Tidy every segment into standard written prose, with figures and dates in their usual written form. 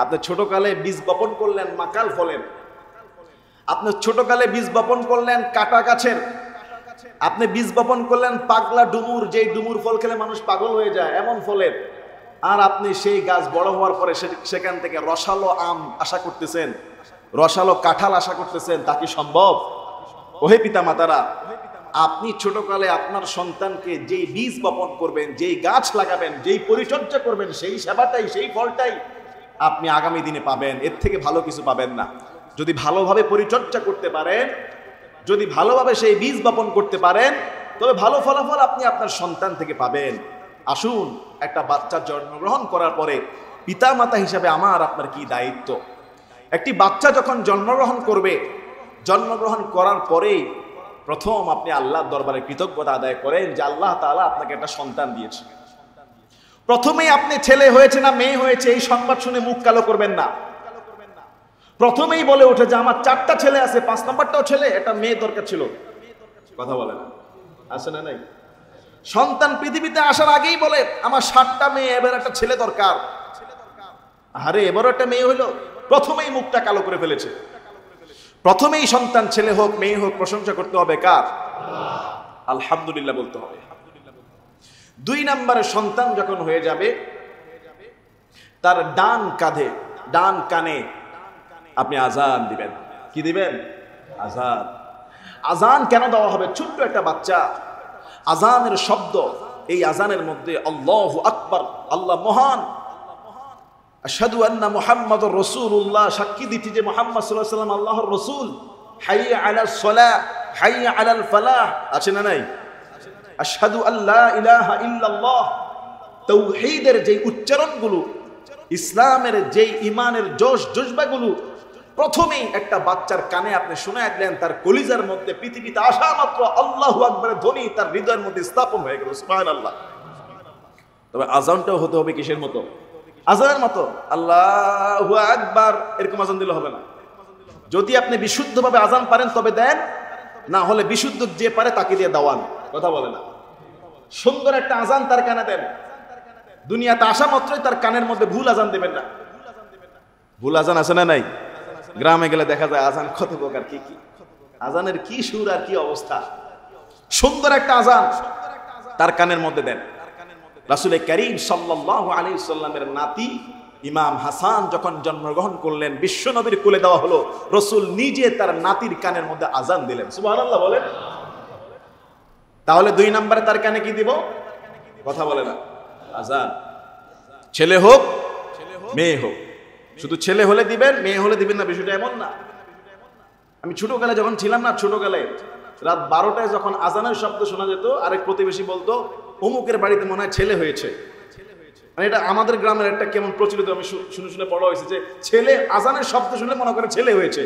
আপনি ছোটকালে বীজ বপন করলেন মাকাল ফলের, আপনি ছোটকালে বীজ বপন করলেন কাটা গাছের, আপনি বীজ বপন করলেন পাগলা ডুমুর, যেই ডুমুর ফল খেলে মানুষ পাগল হয়ে যায় এমন ফলের, আর আপনি সেই গাছ বড় হওয়ার পরে সেখান থেকে রসালো আম আশা করতেছেন, রসালো কাঁঠাল আশা করতেছেন, তা কি সম্ভব? ওহে পিতা মাতারা, আপনি ছোটকালে আপনার সন্তানকে যেই বীজ বপন করবেন, যেই গাছ লাগাবেন, যেই পরিচর্যা করবেন, সেই সেবাটাই, সেই ফলটাই আপনি আগামী দিনে পাবেন। এর থেকে ভালো কিছু পাবেন না। যদি ভালোভাবে পরিচর্যা করতে পারেন, যদি ভালোভাবে সেই বীজ বপন করতে পারেন, তবে ভালো ফলাফল আপনি আপনার সন্তান থেকে পাবেন। আসুন, একটা বাচ্চা জন্মগ্রহণ করার পরে পিতা মাতা হিসাবে আমার আপনার কি দায়িত্ব? একটি বাচ্চা যখন জন্মগ্রহণ করবে, জন্মগ্রহণ করার পরেই প্রথম আপনি আল্লাহর দরবারে কৃতজ্ঞতা আদায় করেন যে আল্লাহ তাআলা আপনাকে একটা সন্তান দিয়েছে। প্রথমেই আপনি ছেলে হয়েছে না মেয়ে হয়েছে এই সংবাদ শুনে মুখ কালো করবেন না। প্রথমেই বলে ওঠে যে আমার 4টা ছেলে আছে, 5 নম্বরটাও ছেলে, একটা মেয়ে দরকার ছিল। কথা বলে না, আছে না নাই? সন্তান পৃথিবীতে আসার আগেই বলে আমার 7টা মেয়ে, এবার একটা ছেলে দরকার। আরে এবারও একটা মেয়ে হইলো, প্রথমেই মুখটা কালো করে ফেলেছে। প্রথমেই সন্তান ছেলে হোক মেয়ে হোক প্রশংসা করতে হবে কার? আলহামদুলিল্লাহ বলতে হবে। 2 নম্বরে সন্তান যখন হয়ে যাবে, তার ডান কাঁধে, ডান কানে আপনি আজান দিবেন। কি দিবেন? আজান। আজান কেন দেওয়া হবে? ছোট্ট একটা বাচ্চা, আজানের শব্দ, এই আজানের মধ্যে আল্লাহু আকবার, আল্লাহ মহান, আশহাদু আন্না মুহাম্মাদুর রাসূলুল্লাহ, সাক্ষী দিচ্ছি যে মুহাম্মদ সাল্লাল্লাহু আলাইহি ওয়াসাল্লাম আল্লাহর রাসূল। হাইয়া আলাস সালাহ, হাইয়া আলাল ফালাহ, আছে না নাই? আশহাদু আল্লা ইলাহা ইল্লাল্লাহ, তাওহীদের যে উচ্চারণগুলো, ইসলামের যে ইমানের জজবাগুলো প্রথমেই একটা বাচ্চার কানে আপনি শোনায় দিলেন, তার কলিজার মধ্যে পৃথিবীতে আসা মাত্র আল্লাহু আকবারের ধ্বনি তার হৃদয়ের মধ্যে স্থাপন হয়ে গেল। সুবহানাল্লাহ। তবে আজানটাও হতে হবে কিসের মতো? আজানের মতো। আল্লাহু আকবার এরকম আজান দিলে হবে না। যদি আপনি বিশুদ্ধভাবে আজান পারেন তবে দেন, না হলে বিশুদ্ধ যে পারে তাকে দিয়ে দাওয়ান। কথা বলে না। সুন্দর একটা আজান তার কানে দেন। দুনিয়াতে আসা মাত্রই তার কানের মধ্যে ভুল আজান দেবেন না। ভুল আজান আছে না নাই? গ্রামে গেলে দেখা যায় আজান কত প্রকার, কি কি আজানের কি সুর আর কি অবস্থা। সুন্দর একটা আজান তার কানের মধ্যে দেন। রাসূল করিম সাল্লাল্লাহু আলাইহি ওয়াসাল্লামের নাতি ইমাম হাসান যখন জন্মগ্রহণ করলেন, বিশ্ব নবীর কোলে দেওয়া হলো, রাসূল নিজে তার নাতির কানের মধ্যে আজান দিলেন। সুবহানাল্লাহ বলেন। তাহলে 2 নম্বরে তার কানে কি দিব? কথা বলে না, আজান। ছেলে হোক মেয়ে হোক, শুধু ছেলে হলে দিবেন মেয়ে হলে দিবেন না, বিষয়টা এমন না। আমি ছোটকালে যখন ছিলাম না, ছোটকালে রাত 12টায় যখন আজানের শব্দ শোনা যেত, আরেক প্রতিবেশী বলতো অমুকের বাড়িতে মনে হয় ছেলে হয়েছে। মানে এটা আমাদের গ্রামের একটা কেমন প্রচলিত, আমি শুনে শুনে বড় হয়েছে যে ছেলে আজানের শব্দ শুনলে মনে করে ছেলে হয়েছে।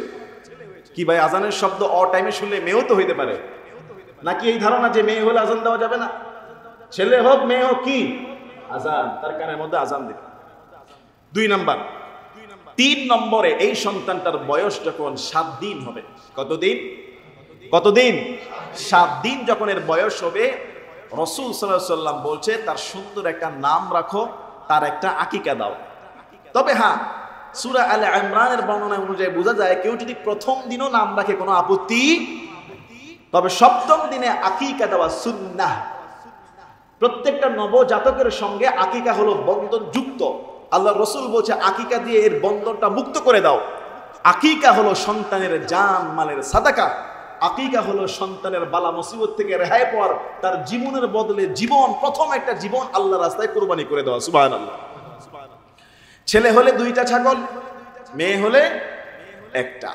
কি ভাই, আজানের শব্দ অ টাইমে শুনলে মেয়েও তো হইতে পারে নাকি? এই ধারণা যে মেয়ে হলে আজান দেওয়া যাবে না। ছেলে হোক মেয়ে হোক কি আজান, তার কানের মধ্যে আজান দিবে। 2 নম্বর। 3 নম্বরে এই সন্তানটার বয়স যখন 7 দিন হবে। কতদিন? কতদিন? 7 দিন যখন এর বয়স হবে, রাসূল সাল্লাল্লাহু আলাইহি ওয়াসাল্লাম বলছে তার সুন্দর একটা নাম রাখো, তার একটা আকিকা দাও। তবে হ্যাঁ, সূরা আলে ইমরানের বর্ণনা অনুযায়ী বোঝা যায় কেউ যদি প্রথম দিনও নাম রাখে কোনো আপত্তি, তবে 7ম দিনে আকিকা দেওয়া সুন্নাহ। প্রত্যেকটা নবজাতকের সঙ্গে আকিকা হলো বন্ধন যুক্ত। আল্লাহ রাসূল বলছে আকিকা দিয়ে এর বন্ধনটা মুক্ত করে দাও। আকিকা হলো সন্তানের জান মালের সাদাকা। আকিকা হলো সন্তানের বালা মুসিবত থেকে রেহাই পাওয়ার, তার জীবনের বদলে জীবন, প্রথম একটা জীবন আল্লাহর রাস্তায় কুরবানি করে দেওয়া। সুবহানাল্লাহ। ছেলে হলে 2টা ছাগল, মেয়ে হলে 1টা।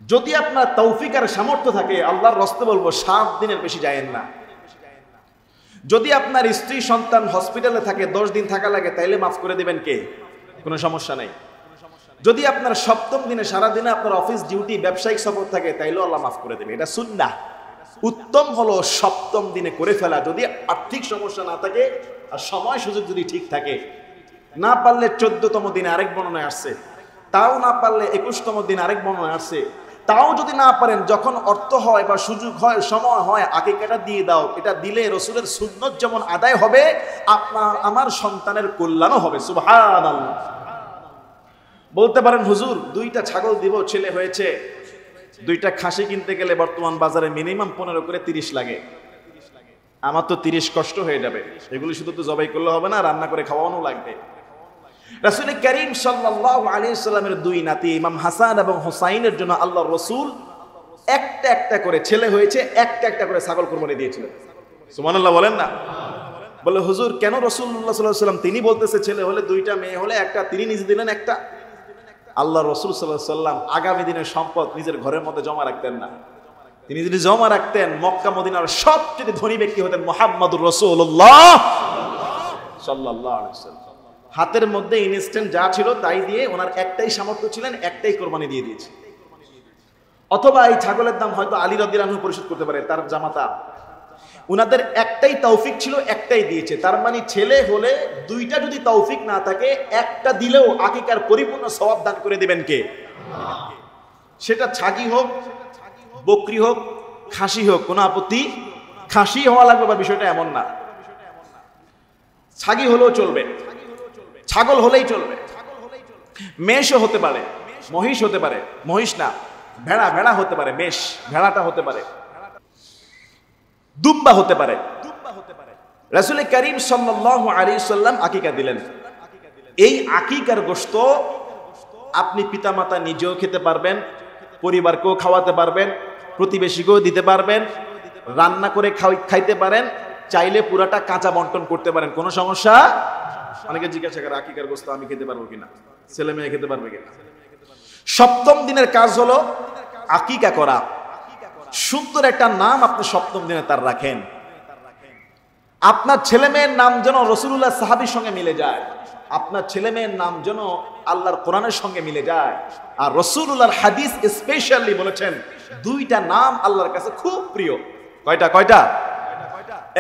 যদি আপনার তৌফিক আর সামর্থ্য থাকে, আল্লাহর রাস্তে বলবো 7 দিনের বেশি যায়েন না। যদি আপনার স্ত্রী সন্তান হসপিটালে থাকে, 10 দিন থাকা লাগে, তাইলে মাফ করে দিবেন কে? কোনো সমস্যা নাই। যদি আপনার 7ম দিনে সারাদিনে আপনার অফিস ডিউটি ব্যবসায়িক সফর থাকে, তাইলেও আল্লাহ মাফ করে দেবে। এটা সুন্নাহ। উত্তম হলো 7ম দিনে করে ফেলা, যদি আর্থিক সমস্যা না থাকে আর সময় সুযোগ যদি ঠিক থাকে। না পারলে 14তম দিনে আরেক বর্ণনায় আসছে, তাও না পারলে 21তম দিনে আরেক বর্ণনায় আসছে, তাও যদি না পারেন যখন অর্থ হয় বা সুযোগ হয়, সময় হয়, আকিকাটা দিয়ে দাও। এটা দিলে রাসূলের সুন্নাত যেমন আদায় হবে, আপনার আমার সন্তানের কল্যাণও হবে। সুবহানাল্লাহ। বলতে পারেন হুজুর দুইটা ছাগল দিব, ছেলে হয়েছে, দুইটা খাসি কিনতে গেলে বর্তমান বাজারে মিনিমাম 15 করে 30 লাগে, আমার তো 30 কষ্ট হয়ে যাবে, এগুলি শুধু তো জবাই করলে হবে না, রান্না করে খাওয়ানো লাগবে। রাসূল করিম সাল্লাল্লাহু আলাইহি সাল্লামের দুই নাতি ইমাম হাসান এবং হুসাইনের জন্য আল্লাহর রাসূল একটা একটা করে, ছেলে হয়েছে একটা একটা করে ছাগল কুরবানি দিয়েছিলেন। সুবহানাল্লাহ বলেন না? বলে হুজুর কেন রাসূলুল্লাহ সাল্লাল্লাহু আলাইহি সাল্লাম তিনি বলতেছে ছেলে হলে দুইটা, মেয়ে হলে একটা, তিনি নিজে দিলেন একটা? আল্লাহ রাসূল সাল্লাল্লাহু আলাইহি সাল্লাম আগামী দিনের সম্পদ নিজের ঘরের মধ্যে জমা রাখতেন না। তিনি যদি জমা রাখতেন, মক্কা মদিনার সবচেয়ে ধনী ব্যক্তি হতেন মুহাম্মদুর রাসূলুল্লাহ সাল্লাল্লাহু আলাইহি ওয়াসাল্লাম। হাতের মধ্যে ইনস্ট্যান্ট যা ছিল তাই দিয়ে, ওনার একটাই সামর্থ্য ছিলেন, একটাই কোরবানি দিয়ে দিয়েছে। অথবা এই ছাগলের দাম হয়তো আলী রাদিয়াল্লাহু আনহু পরিশোধ করতে পারে, তার জামাতা। উনাদের একটাই তৌফিক ছিল, একটাই দিয়েছে। তার মানে ছেলে হলে দুইটা যদি তৌফিক না থাকে, একটা দিলেও আকিকার পরিপূর্ণ সওয়াব দান করে দিবেন কে? সেটা ছাগি হোক, বকরি হোক, খাসি হোক, কোনো আপত্তি। খাসি হওয়া লাগবে বা বিষয়টা এমন না, ছাগি হলেও চলবে, ছাগল হলেই চলবে, মেষও হতে পারে, মহিষ হতে পারে, মহিষ না ভেড়া, ভেড়া হতে পারে, মেষ ভেড়াটা হতে পারে, দুম্বা হতে পারে। রাসূল করিম সাল্লাল্লাহু আলাইহি সাল্লাম আকিকা দিলেন। এই আকিকার গোশত আপনি পিতামাতা নিজেও খেতে পারবেন, পরিবারকেও খাওয়াতে পারবেন, প্রতিবেশীকেও দিতে পারবেন, রান্না করে খাইতে পারেন, চাইলে পুরাটা কাঁচা বন্টন করতে পারেন, কোনো সমস্যা। অনেকে জিজ্ঞাসা করে আকিকার গোশত আমি খেতে পারবো কিনা, ছেলে মেয়ে খেতে পারবে কিনা। সপ্তম দিনের কাজ হলো আকিকা করা। সুন্দর একটা নাম আপনি সপ্তম দিনে তার রাখেন। আপনার ছেলে মেয়ের নাম যেন রাসূলুল্লাহ সাহাবীর সঙ্গে মিলে যায়, আপনার ছেলে মেয়ের নাম যেন আল্লাহর কোরআনের সঙ্গে মিলে যায়। আর রাসূলুল্লাহর হাদিস স্পেশালি বলেছেন দুইটা নাম আল্লাহর কাছে খুব প্রিয়। কয়টা? কয়টা?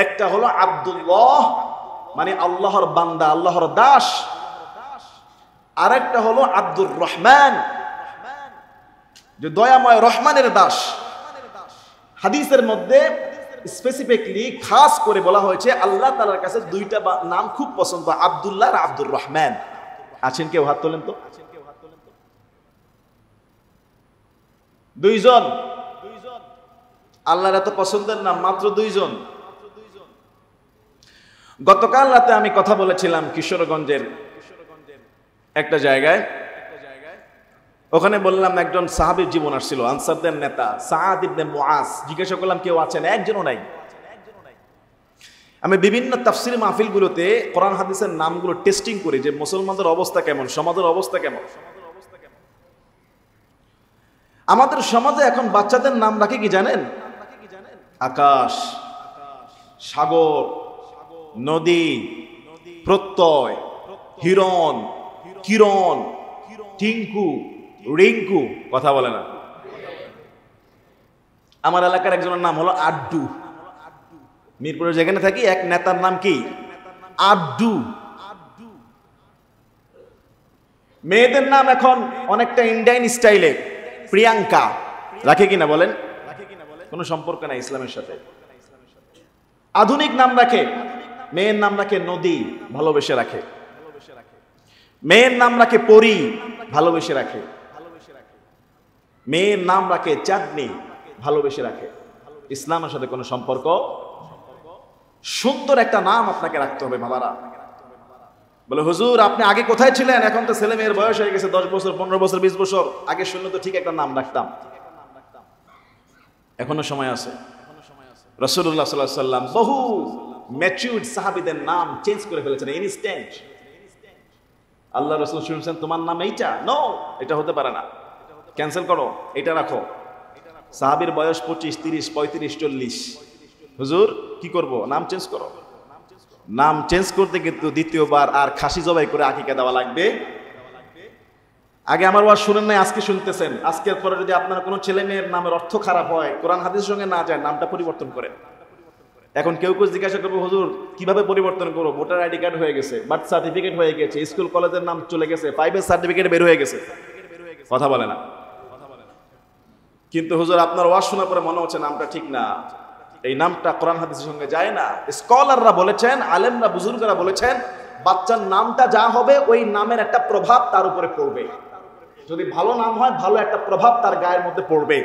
একটা হলো আব্দুল্লাহ, মানে আল্লাহর বান্দা, আল্লাহর দাস। আর একটা হলো আব্দুর রহমান, যে দয়াময় রহমানের দাস। হাদিসের মধ্যে স্পেসিফিকলি খাস করে বলা হয়েছে আল্লাহ তাআলার কাছে দুইটা নাম খুব পছন্দ, আব্দুল্লাহ আর আব্দুর রহমান। আছেন কেউ? হাত তোলেন তো। দুইজন। আল্লাহর এত পছন্দের নাম, মাত্র দুইজন। গতকাল রাতে আমি কথা বলেছিলাম কিশোরগঞ্জের একটা জায়গায়, ওখানে বললাম একজন সাহাবীর জীবন আসছিল, আনসারদের নেতা সাআদ ইবনে মুআজ। জিজ্ঞাসা করলাম কেউ আছেন? একজনও নাই। আমি বিভিন্ন তাফসীর মাহফিলগুলোতে কোরআন হাদিসের নামগুলো টেস্টিং করি যে মুসলমানদের অবস্থা কেমন, সমাজের অবস্থা কেমন। আমাদের সমাজে এখন বাচ্চাদের নাম রাখে কি জানেন? আকাশ, সাগর, নদী, প্রত্যয়, হিরণ, কিরণ, টিঙ্কু, রিঙ্কু। কথা বলে না। আমার এলাকার একজনের নাম হলো আড্ডু। মিরপুরে যেখানে থাকি এক নেতার নাম কি? আড্ডু। মেয়েদের নাম এখন অনেকটা ইন্ডিয়ান স্টাইলে, প্রিয়াঙ্কা। রাখে কিনা বলেন? কোনো সম্পর্ক নাই ইসলামের সাথে। আধুনিক নাম রাখে, মেয়ের নাম রাখে নদী, ভালোবেসে রাখে। মেয়ের নাম রাখে পরী, ভালোবেসে রাখে। মেয়ের নাম রাখে চাঁদনি, ভালোবেসে রাখে। ইসলামের সাথে কোনো সম্পর্ক। সুন্দর একটা নাম আপনাকে রাখতে হবে বাবারা। বলে হুজুর আপনি আগে কোথায় ছিলেন? এখন তো ছেলে মেয়ের বয়স হয়ে গেছে 10 বছর, 15 বছর, 20 বছর। আগে শুনলে তো ঠিক একটা নাম রাখতাম। এখনো সময় আছে। রাসূলুল্লাহ সাল্লাল্লাহু আলাইহি ওয়াসাল্লাম বহু ম্যাচিউরড সাহাবীদের নাম চেঞ্জ করে ফেলেছেন ইনস্ট্যান্ট। আল্লাহ রাসূল শুনছেন তোমার নাম এইটা? নো, এটা হতে পারে না, ক্যান্সেল করো, এটা রাখো। সাহাবীর বয়স 25, 30, 35, 40। হুজুর কি করব? নাম চেঞ্জ করো। নাম চেঞ্জ করতে কিন্তু দ্বিতীয়বার আর খাসি জবাই করে আকিকা দেওয়া লাগবে। আগে আমার ওয়াজ শুনেন নাই, আজকে শুনতেছেন। আজকের পরে যদি আপনার কোনো ছেলে মেয়ের নামের অর্থ খারাপ হয়, কোরআন হাদিসের সঙ্গে না যায়, নামটা পরিবর্তন করেন। এখন কেউ কেউ জিজ্ঞাসা করবো হুজুর কিভাবে পরিবর্তন করবো? ভোটার আইডি কার্ড হয়ে গেছে, বার্থ সার্টিফিকেট হয়ে গেছে, স্কুল কলেজের নাম চলে গেছে, 5 সার্টিফিকেট বের হয়ে গেছে, কথা বলে না। কিন্তু হুজুর আপনার ওয়াজ শোনার পরে মনে হচ্ছে নামটা ঠিক না, এই নামটা কোরআন হাদিসের সঙ্গে যায় না। স্কলাররা বলেছেন, আলেমরা, বুজুর্গরা বলেছেন, বাচ্চার নামটা যা হবে ওই নামের একটা প্রভাব তার উপরে পড়বে। যদি ভালো নাম হয় ভালো একটা প্রভাব তার গায়ের মধ্যে পড়বে,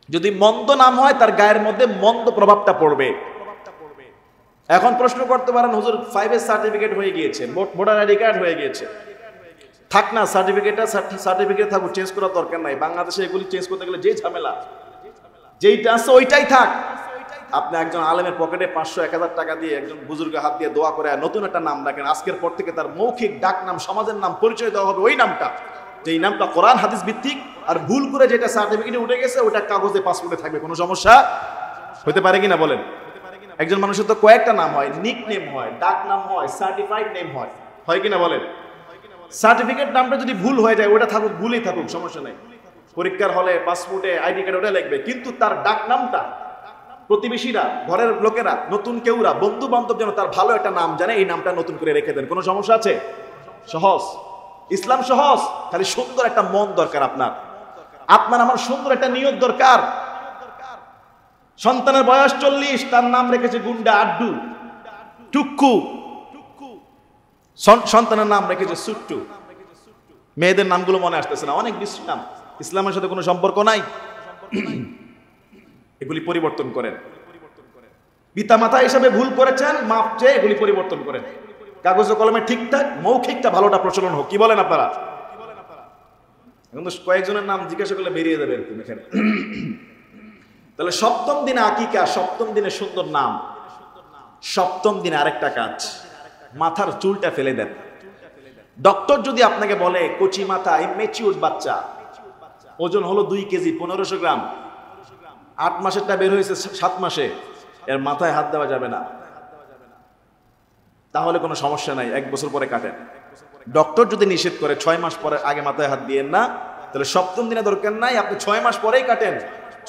যদি মন্দ নাম হয় তার গায়ের মধ্যে মন্দ প্রভাবটা পড়বে। এখন প্রশ্ন করতে পারেন, হুজুর 5 এর সার্টিফিকেট হয়ে গিয়েছে, ভোটার আইডি কার্ড হয়ে গিয়েছে, থাক না সার্টিফিকেট থাকুক, চেঞ্জ করার দরকার নাই। বাংলাদেশে এগুলি চেঞ্জ করতে গেলে যে ঝামেলা, যেইটা আছে ওইটাই থাক। আপনি একজন আলেমের পকেটে 500-1000 টাকা দিয়ে একজন বুজুর্গের হাত দিয়ে দোয়া করে নতুন একটা নাম রাখেন, আজকের পর থেকে তার মৌখিক ডাক নাম, সমাজের নাম, পরিচয় দেওয়া হবে ওই নামটা, যেই নামটা কোরআন হাদিস ভিত্তিক। আর ভুল করে যেটা সার্টিফিকেটে উঠে গেছে ওটা কাগজে পাসপোর্টে থাকবে, কোনো সমস্যা হতে পারে কিনা বলেন? একজন মানুষের তো কয়েকটা নাম হয়, নিক নেম হয়, ডাক নাম হয়, সার্টিফাইড নেম হয়, হয় কিনা বলেন? সার্টিফিকেট নামটা যদি ভুল হয়ে যায় ওটা থাকুক, ভুলই থাকুক, সমস্যা নেই। পরীক্ষার হলে, পাসপোর্টে, আইডি কার্ডে ওটা লিখবে, কিন্তু তার ডাক নামটা প্রতিবেশীরা, ঘরের লোকেরা, নতুন কেউরা, বন্ধু বান্ধব যেন তার ভালো একটা নাম জানে, এই নামটা নতুন করে রেখে দেন। কোনো সমস্যা আছে? সহজ, ইসলাম সহজ। খালি সুন্দর একটা মন দরকার আপনার আমার সুন্দর একটা নিয়ত দরকার। সন্তানের বয়স 40, তার নাম রেখেছে গুন্ডা, আড্ডু, টুক্কু। সন্তানের নাম রেখেছে সুট্টু। মেয়েদের নামগুলো মনে আসতেছে না, অনেক বিশ্রী নাম, ইসলামের সাথে কোনো সম্পর্ক নাই। এগুলি পরিবর্তন করেন। পিতামাতা হিসাবে ভুল করেছেন, মাপ চেয়ে এগুলি পরিবর্তন করেন। কাগজে কলমে ঠিকঠাক, মৌখিকটা ভালোটা প্রচলন হোক। কি বলেন আপনারা? এখন তো কয়েকজনের নাম জিজ্ঞাসা করলে বেরিয়ে যাবে এরকম এখানে। তাহলে সপ্তম দিনে আকিকা, সপ্তম দিনে সুন্দর নাম। সপ্তম দিনে আরেকটা কাজ, মাথার চুলটা ফেলে দেন। ডক্টর যদি আপনাকে বলে কচি মাথা, ইমেচিউর বাচ্চা, ওজন হলো 2 কেজি 1500 গ্রাম, 8 মাসেরটা বের হয়েছে 7 মাসে, এর মাথায় হাত দেওয়া যাবে না, তাহলে কোনো সমস্যা নাই, 1 বছর পরে কাটেন। ডক্টর যদি নিষেধ করে 6 মাস পরে আগে মাথায় হাত দিয়েন না, তাহলে সপ্তম দিনে দরকার নাই, আপনি 6 মাস পরেই কাটেন।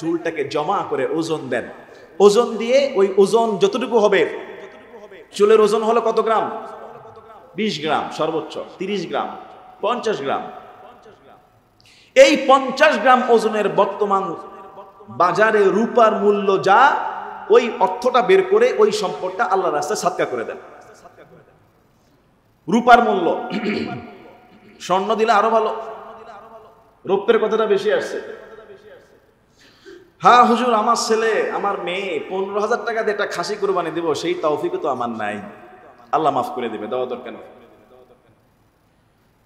চুলটাকে জমা করে ওজন দেন। ওজন দিয়ে ওই ওজন যতটুকু হবে, চুলের ওজন হলো কত গ্রাম? 20 গ্রাম, সর্বোচ্চ 30 গ্রাম, 50 গ্রাম। এই 50 গ্রাম ওজনের বর্তমান বাজারে রূপার মূল্য যা, ওই অর্থটা বের করে ওই সম্পদটা আল্লাহর রাস্তায় সাদকা করে দেন। রূপার মূল্য, স্বর্ণ দিলে আরো ভালো, রৌপ্যের কথাটা বেশি আসছে। হ্যাঁ হুজুর, আমার ছেলে, আমার মেয়ে 15,000 টাকা দিয়ে একটা খাসি কুরবানি দিব, সেই তৌফিকও তো আমার নাই। আল্লাহ মাফ করে দিবে, দেওয়া দরকার নেই।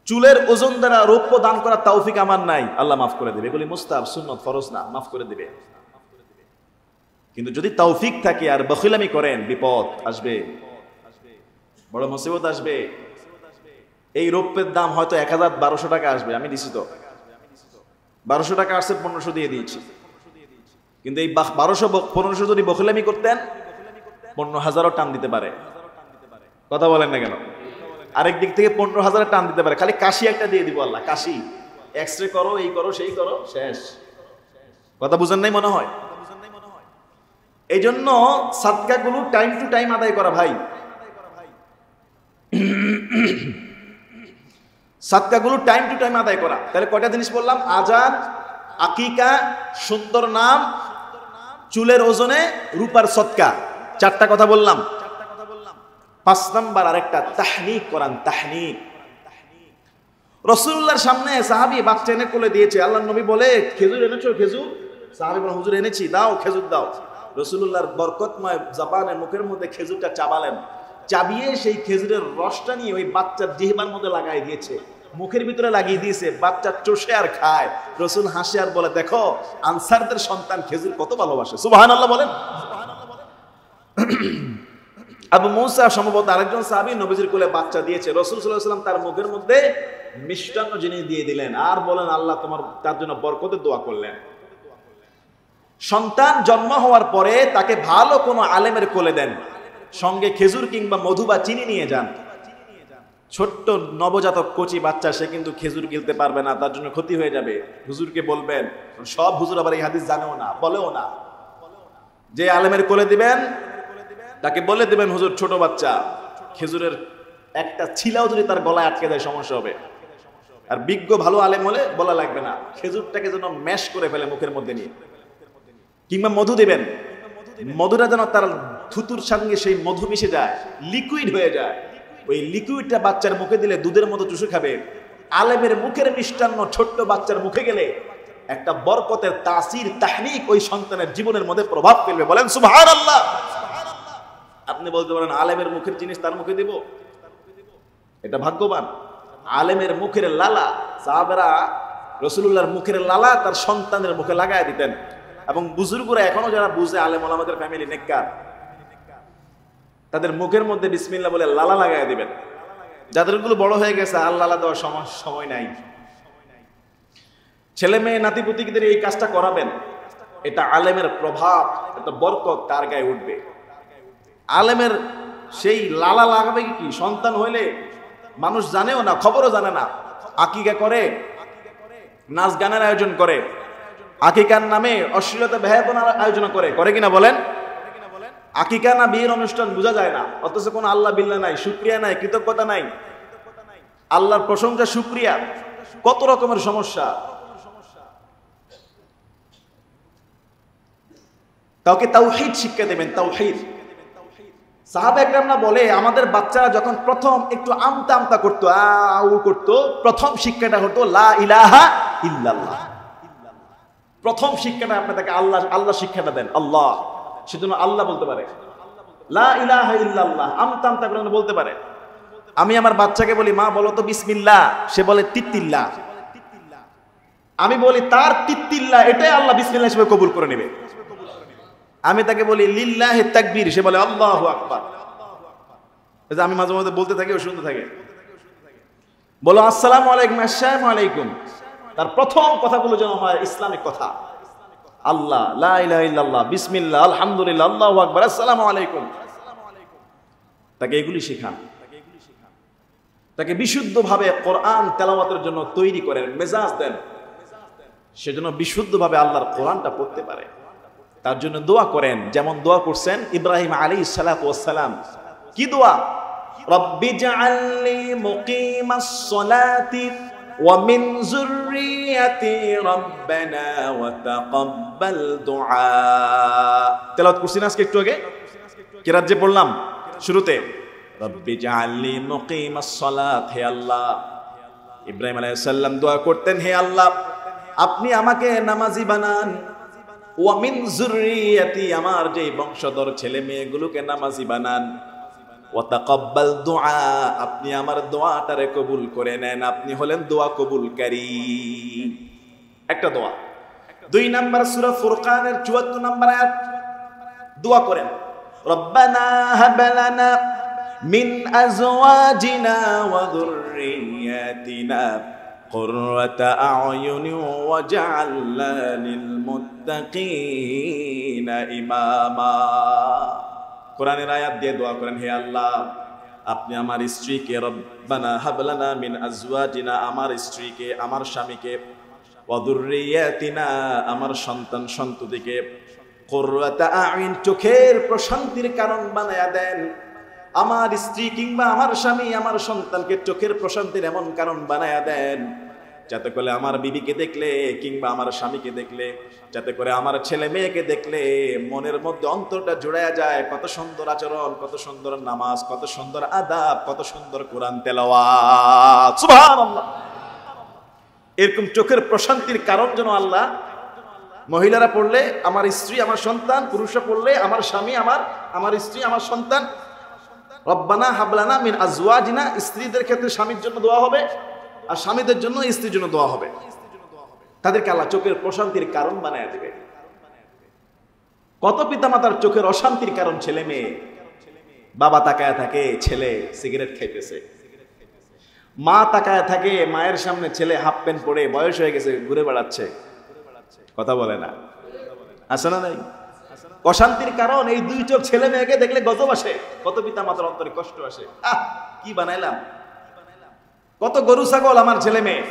চুলের ওজন দ্বারা রৌপ্য দান করার তৌফিক আমার নাই, আল্লাহ মাফ করে দিবে। এগুলি মুস্তাহাব, সুন্নত, ফরজ না, মাফ করে দিবে। কিন্তু যদি তৌফিক থাকে আর বখিলামি করেন, বিপদ আসবে, বড় মুসিবত আসবে। এই রৌপ্যের দাম হয়তো 1000-1200 টাকা আসবে, আমি দিছি তো 1200 টাকা আসছে, 1500 দিয়ে দিয়েছি। কিন্তু এই 1200-1500 যদি বখিলামি করতেন, 15,000ও টান দিতে পারে। কথা বলেন না কেন? আরেক দিক থেকে 15,000 টান দিতে পারে। খালি কাশি একটা দিয়ে দিব আল্লাহ, কাশি, এক্সরে করো, এই করো, সেই করো, শেষ। কথা বুঝেন নাই মনে হয়? এই জন্য সাদকাগুলো টাইম টু টাইম আদায় করা ভাই। সাদকাগুলো টাইম টু টাইম আদায় করা। তাহলে কয়টা জিনিস বললাম? আজান, আকিকা, সুন্দর নাম, চুলের ওজনে রূপার সদকা, 4টা কথা বললাম। 5 নাম্বার আরেকটা, তাহনিক করান। তাহনিক, রাসূলুল্লাহর সামনে সাহাবী বাচ্চা এনে কোলে দিয়েছে, আল্লাহর নবী বলে খেজুর এনেছো? খেজুর। সাহাবী বলে হুজুর এনেছি, দাও, খেজুর দাও। রাসূলুল্লাহর বরকতময় জবানে মুখের মধ্যে খেজুরটা চাবালেন, চাবিয়ে সেই খেজুরের রসটা নিয়ে ওই বাচ্চার জিহ্বার মধ্যে লাগাই দিয়েছে, মুখের ভিতরে লাগিয়ে দিয়েছে। বাচ্চা চষে আর খায়। রাসূল হাসে আর বলে, দেখো আনসারদের সন্তান খেজুর কত ভালোবাসে। সুবহানাল্লাহ বলেন। আবু মুসা সম্ভবত আরেকজন সাহাবী নবীজির কোলে বাচ্চা দিয়েছে, রাসূল সাল্লাল্লাহু আলাইহি ওয়াসাল্লাম তার মুখের মধ্যে মিষ্টান্ন জিনিস দিয়ে দিলেন আর বলেন আল্লাহ তার জন্য বরকতের দোয়া করলেন। সন্তান জন্ম হওয়ার পরে তাকে ভালো কোনো আলেমের কোলে দেন, সঙ্গে খেজুর কিংবা মধু বা চিনি নিয়ে যান। ছোট্ট নবজাতক কচি বাচ্চা, সে কিন্তু খেজুর গিলতে পারবে না, তার জন্য ক্ষতি হয়ে যাবে। হুজুরকে বলবেন, সব হুজুর আবার এই হাদিস জানেও না, বলেও না। যে আলেমের কোলে দিবেন তাকে বলে দিবেন, হুজুর ছোট বাচ্চা, খেজুরের একটা ছিলাও যদি তার গলায় আটকে যায় সমস্যা হবে। আর বিজ্ঞ ভালো আলেম হলে বলা লাগবে না, খেজুরটাকে যেন ম্যাশ করে ফেলে মুখের মধ্যে নিয়ে। কিংবা মধু দিবেন, মধুটা যেন তার থুতুর সঙ্গে সেই মধু মিশে যায়, লিকুইড হয়ে যায়। ওই লিকুইডটা বাচ্চার মুখে দিলে দুধের মতো চুষে খাবে, আলেমের মুখের মিষ্টান্ন ছোট্ট বাচ্চার মুখে গেলে একটা বরকতের তাসির তাহনিক ওই সন্তানের জীবনের মধ্যে প্রভাব ফেলবে। বলেন সুবহানাল্লাহ। আপনি বলতে পারেন আলেমের মুখের জিনিস তার মুখে দিব, এটা ভাগ্যবান। আলেমের মুখের লালা সাহাবারা রাসূলুল্লাহর মুখের লালা তার সন্তানের মুখে লাগায় দিতেন। এবং বুজুর্গরা এখনো যারা বুঝে, আলেম ওলামাদের ফ্যামিলি নেককার, তাদের মুখের মধ্যে বিসমিল্লাহ বলে লালা লাগায় দিবেন। যাদেরগুলো বড় হয়ে গেছে আর লালা দেওয়ার সময় নাই, ছেলে মেয়ে নাতিপুতিদের এই কাজটা করাবেন। এটা আলেমের প্রভাব, এটা বরকত তার গায়ে উঠবে। আলেমের সেই লালা লাগাবে কি সন্তান হইলে মানুষ জানেও না, খবরও জানে না। আকিকা করে, নাচ গানের আয়োজন করে, আকিকার নামে অশ্লীলতা বেহায়াপনার আয়োজন করে কিনা বলেন? আকিকা না বিয়ের অনুষ্ঠান বোঝা যায় না, অথচ কোনো আল্লাহ বিল্লাহ নাই, শুকরিয়া নাই, কৃতজ্ঞতা নাই, আল্লাহর প্রশংসা শুকরিয়া, কত রকমের সমস্যা। কাউকে তাওহীদ শিক্ষা দেবেন, তাওহীদ। সাহাবা একরামরা বলে আমাদের বাচ্চারা যখন প্রথম একটু আমতা আমতা করতো, আউ করতো, প্রথম শিক্ষাটা হতো লা ইলাহা ইল্লাল্লাহ। প্রথম শিক্ষাটা আপনি তাকে আল্লাহ শিক্ষাটা দেন, আল্লাহ। সেজন্য আল্লাহ বলতে পারে, লা ইলাহা ইল্লাল্লাহ, আমতা আমতা করে বলতে পারে। আমি আমার বাচ্চাকে বলি মা বলো তো বিসমিল্লাহ, সে বলে তিত্তিল্লাহ। আমি বলি তার তিত্তিল্লাহ এটাই আল্লাহ বিসমিল্লাহ হিসেবে কবুল করে নেবে। আমি তাকে বলি লিল্লাহি তাকবীর, সে বলে আল্লাহু আকবার। আমি মাঝে মাঝে বলতে থাকি, ও শুনতে থাকে। বলো আসসালামু আলাইকুম, আসসালামু আলাইকুম, তার প্রথম কথাগুলো যেন হয় ইসলামিক কথা। আল্লাহ, লা ইলাহা ইল্লাল্লাহ, বিসমিল্লাহ, আলহামদুলিল্লাহ, আল্লাহু আকবার, আসসালামু আলাইকুম। তাকে এগুলি শেখান, তাকে বিশুদ্ধভাবে কোরআন তেলাওয়াতের জন্য তৈরি করেন, মেজাজ দেন, সেজন্য বিশুদ্ধভাবে আল্লাহর কোরআনটা পড়তে পারে। তার জন্য দোয়া করেন, যেমন দোয়া করছেন ইব্রাহিম আলাইহিস সালাতু ওয়াস সালাম। কি দোয়া? রব্বি জাআলনি মুকিমাস সালাতি ওয়া মিন যুররিয়াতি রব্বানা ওয়া তাকাব্বাল দুআ। তেলাওয়াত করছেন আজকে একটু আগে, কিরাত যে পড়লাম শুরুতে, রব্বি জাআলনি মুকিমাস সালাত, হে আল্লাহ। ইব্রাহিম আলাইহিস সালাম দোয়া করতেন, হে আল্লাহ আপনি আমাকে নামাজি বানান, ওয়া মিন যুররিয়াতি, আমার যে বংশধর ছেলে মেয়েগুলোকে নামাজি বানান, ওয়া তাকাব্বাল দুআ, আপনি আমার দোয়াটারে কবুল করে নেন, আপনি হলেন দোয়া কবুলকারী। একটা দোয়া। 2 নাম্বার সূরা ফুরকানের 74 নম্বর আয়াত, দোয়া করেন রব্বানা হাব লানা মিন আজওয়াজিনা ওয়া যুররিয়াতিনা কুররাতা আ'য়ুনি ওয়াজআলনা লিল মুত্তাকিনা ইমামা। কোরআনের আয়াত দিয়ে দোয়া করেন, হে আল্লাহ আপনি আমার স্ত্রীকে, রব্বানা হাব লানা মিন আজওয়াজিনা, আমার স্ত্রীকে, আমার স্বামীকে, ওয়া যুররিয়াতিনা, আমার সন্তান সন্ততিকে, কুররাতা আ'য়ুন, চোখের প্রশান্তির কারণ বানায়া দেন। আমার স্ত্রী কিংবা আমার স্বামী, আমার সন্তানকে চোখের প্রশান্তির এমন কারণ বানায়া দেন, যাতে করে আমার বিবিকে দেখলে কিংবা আমার স্বামীকে দেখলে, যাতে করে আমার ছেলে মেয়েকে দেখলে মনের মধ্যে অন্তরটা জুড়ায়া যায়, কত সুন্দর আচরণ, কত সুন্দর নামাজ, কত সুন্দর আদাব, কত সুন্দর কোরআন তেলাওয়াত। সুবহানাল্লাহ। এরকম চোখের প্রশান্তির কারণ যেন আল্লাহ, মহিলারা পড়লে আমার স্ত্রী আমার সন্তান, পুরুষরা পড়লে আমার স্বামী আমার স্ত্রী আমার সন্তান। রব্বানা হাবলানা মিন আজওয়াজিনা, স্ত্রীদের ক্ষেত্রে স্বামীর জন্য দোয়া হবে, আর স্বামীদের জন্য স্ত্রীর জন্য দোয়া হবে। তাদেরকে আল্লাহ চোখের প্রশান্তির কারণ বানায় দেবে। কত পিতামাতার চোখের অশান্তির কারণ ছেলে মেয়ে। বাবা তাকায় থাকে, ছেলে সিগারেট খাইতেছে, মা তাকায় থাকে, মায়ের সামনে ছেলে হাফ প্যান্ট পরে বয়স হয়ে গেছে ঘুরে বেড়াচ্ছে, কথা বলে না, আসে না নাই? অশান্তির কারণ এই 2 চোখ ছেলে মেয়েকে দেখলে গজব আসে, কত পিতা মাতার অন্তরে কষ্ট আসে। কি বানাইলাম, কত গরু ছাগল আমার ছেলে মেয়ে।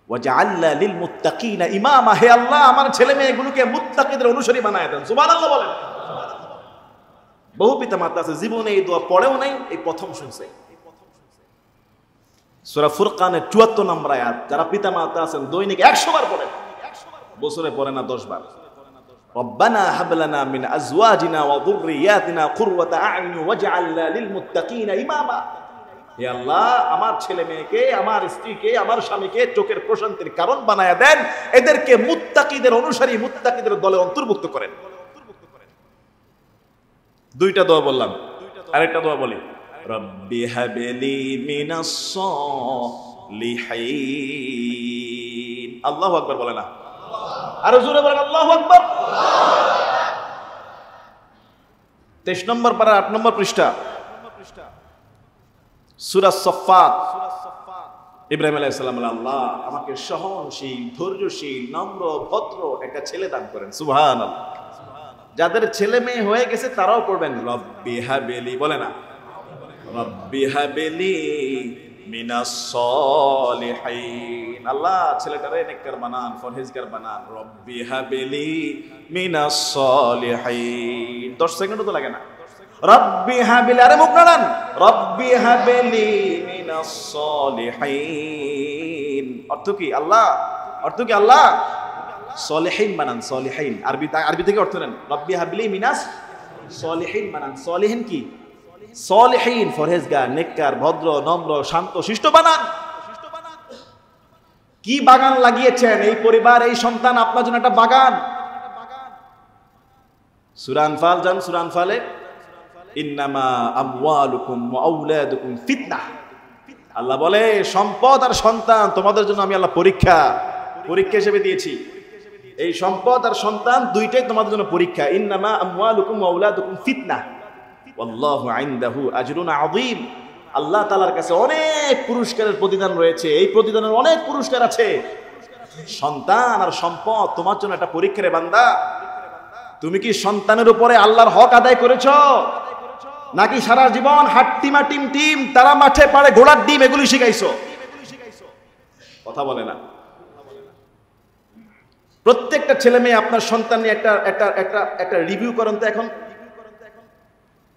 ওয়াজআলনা লিল মুত্তাকিনা ইমামা, হে আল্লাহ আমার ছেলে মেয়েগুলোকে মুত্তাকিদের অনুসারী বানায় দেন। সুবহানাল্লাহ বলেন। বহু পিতা মাতা আছে জীবনে এই দোয়া পড়েও নাই, এই প্রথম শুনছে। সূরা ফুরকানের 74 নম্বর আয়াত, যারা পিতা মাতা আছেন দৈনিক 100 বার পড়েন, বছরে পড়ে না 10 বার। রব্বানা হাব লানা মিন আজওয়াজিনা ওয়া যুররিয়াতিনা কুররাতা আ'য়ুন ওয়াজআলনা লিল মুত্তাকিনা ইমামা। হে আল্লাহ, আমার ছেলে মেয়েকে, আমার স্ত্রীকে, আমার স্বামীকে চোখের প্রশান্তির কারণ বানায়া দেন, এদেরকে মুত্তাকিদের অনুসারী, মুত্তাকিদের দলে অন্তর্ভুক্ত করেন। দুইটা দোয়া বললাম, আরেকটা দোয়া বলি, রব্বি হাবলি মিনাস সালিহিন। আল্লাহু আকবার বলে না? আরো জোরে বলেন আল্লাহু আকবার। 23 নম্বর পারা 8 নম্বর পৃষ্ঠা, সূরা সফফাত। ইব্রাহিম আলাইহিস সালাম বলেন, আল্লাহ আমাকে সহনশীল, ধৈর্যশীল, নম্র, ভদ্র একটা ছেলে দান করেন। সুবহানাল্লাহ। যাদের ছেলে মেয়ে হয়ে গেছে তারাও পড়বেন রব্বি হাবলি, বলে না? রব্বি হাবলি মিনাস সালিহিন। আল্লাহ ছেলেটারে নেককার বানান, ফরহেজগার বানান। রব্বি হাবলি মিনাস সালিহিন। 10 সেকেন্ডও তো লাগে না। রব্বি হাবলি, আরে মুখ নাড়ান, রব্বি হাবলি মিনাস সালিহিন। অর্থ কি? আল্লাহ, অর্থ কি? আল্লাহ সলিহিন বানান, সলিহিন। আরবি থেকে অর্থ নেন, রব্বি হাবলি মিনাস সলিহিন বানান। সলিহিন কি? সলিহিন ফরহেজগার, নেককার, ভদ্র, নম্র, শান্ত, শিষ্ট বানান। কি বাগান লাগিয়েছেন এই পরিবার, এই সন্তান আপনার জন্য একটা বাগান। সূরা আনফাল যান, সূরা আনফালে ইন্নামা আমওয়ালুকুম ওয়া আওলাদুকুম ফিতনাহ। আল্লাহ বলে সম্পদ আর সন্তান তোমাদের জন্য আমি আল্লাহ পরীক্ষা হিসেবে দিয়েছি। এই সম্পদ আর সন্তান দুইটাই তোমাদের জন্য পরীক্ষা। ইন্নামা আমওয়ালুকুম ওয়া আওলাদুকুম ফিতনাহ ওয়াল্লাহু ইনদাহু আজরুন আযীম। আল্লাহ তাআলার কাছে অনেক পুরস্কারের প্রতিদান রয়েছে, এই প্রতিদানের অনেক পুরস্কার আছে। সন্তান আর সম্পদ তোমার জন্য একটা পরীক্ষা রে বান্দা। তুমি কি সন্তানের উপরে আল্লাহর হক আদায় করেছো, নাকি সারা জীবন হাট্টিমা টিম টিম, তারা মাঠে পাড়ে ঘোড়ার ডিম এগুলি শিখাইছো? কথা বলে না। প্রত্যেকটা ছেলে মেয়ে আপনার সন্তান নিয়ে একটা রিভিউ করেন তো। এখন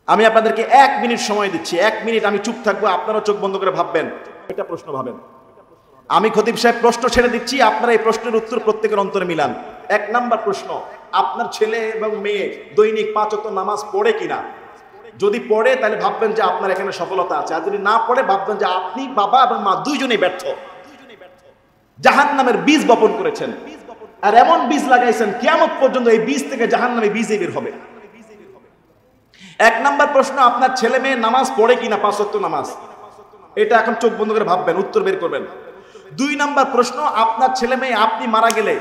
আমি আপনাদেরকে 1 মিনিট সময় দিচ্ছি, 1 মিনিট আমি চুপ থাকবো, আপনারা চোখ বন্ধ করে ভাববেন, একটা প্রশ্ন ভাবেন। আমি খতিব সাহেব প্রশ্ন ছেড়ে দিচ্ছি, আপনারা এই প্রশ্নের উত্তর প্রত্যেকের অন্তরে মিলান। 1 নাম্বার প্রশ্ন, আপনার ছেলে এবং মেয়ে দৈনিক 5 ওয়াক্ত নামাজ পড়ে কিনা? যদি পড়ে তাহলে ভাববেন যে আপনার এখানে সফলতা আছে, আর যদি না পড়ে ভাববেন যে আপনি বাবা এবং মা দুইজনেই ব্যর্থ। জাহান্নামের বীজ বপন করেছেন, আর এমন বীজ লাগাইছেন কিয়ামত পর্যন্ত এই বীজ থেকে জাহান্নামে বীজই বের হবে। 1 নাম্বার প্রশ্ন, আপনার ছেলে মেয়ে নামাজ পড়ে কিনা, 5 ওয়াক্ত নামাজ? এটা এখন চোখ বন্ধ করে ভাববেন, উত্তর বের করবেন। 2 নাম্বার প্রশ্ন, আপনার ছেলে মেয়ে আপনি মারা গেলে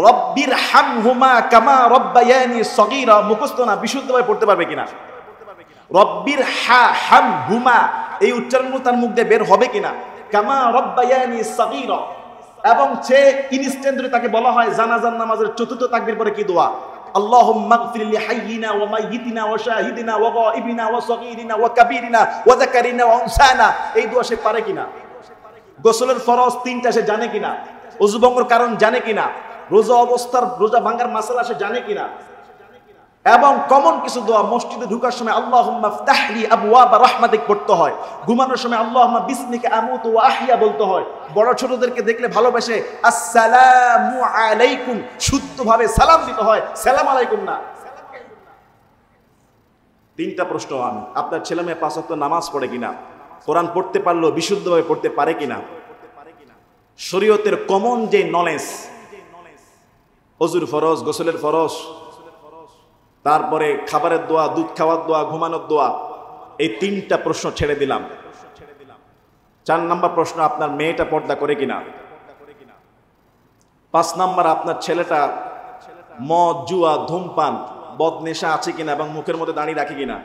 রব্বির হামহুমা কামা রব্বায়ানি সগীরা মুখস্থ না, বিশুদ্ধভাবে পড়তে পারবে কিনা? রব্বির হামহুমা এই উচ্চারণগুলো তার মুখ দিয়ে বের হবে কিনা? কামা রব্বায়ানি সগীরা। এবং সে ইনস্ট্যান্টলি তাকে বলা হয় জানাজার নামাজের 4র্থ তাকবীর পরে কি দোয়া? আল্লাহুম্মা গফির লিহাইয়িনা ওয়া মাইয়িতিনা ওয়া শাহিদিনা ওয়া গায়িবিনা ওয়া সগীরিনা ওয়া কাবীরিনা ওয়া যাকারিনা ওয়া উনসানা। এই দোয়া সে পারে কিনা? গোসলের ফরজ 3টা সে জানে কিনা? ওযু ভঙ্গের কারণ জানে কিনা? রোজা অবস্থার রোজা ভাঙার মাসালা সে জানে কিনা? এবং কমন কিছু দোয়া মসজিদে ঢোকার সময় আল্লাহুম্মা ফতাহলি আবওয়াবা রাহমাতিক পড়তে হয়। ঘুমানোর সময় আল্লাহুম্মা বিসমিকা আমুতু ওয়া আহইয়া বলতে হয়। বড় ছোটদেরকে দেখলে ভালোবেসে আসসালামু আলাইকুম শুদ্ধভাবে সালাম দিতে হয়, সালাম আলাইকুম না। 3টা প্রশ্ন, আমি আপনার ছেলে মেয়ে 5 ওয়াক্ত নামাজ পড়ে কিনা, কোরআন পড়তে পারলো বিশুদ্ধভাবে পড়তে পারে কিনা, শরীয়তের কমন যে নলেজ, ওযুর ফরজ, গোসলের ফরজ, তারপরে খাবারের দোয়া, দুধ খাওয়ার দোয়া, ঘুমানোর দোয়া, এই 3টা প্রশ্ন ছেড়ে দিলাম। 4 নাম্বার প্রশ্ন, আপনার মেয়েটা পর্দা করে কিনা? 5 নাম্বার, আপনার ছেলেটা মদ, জুয়া, ধূমপান, বদনেশা আছে কিনা এবং মুখের মধ্যে দাঁড়িয়ে রাখে কিনা?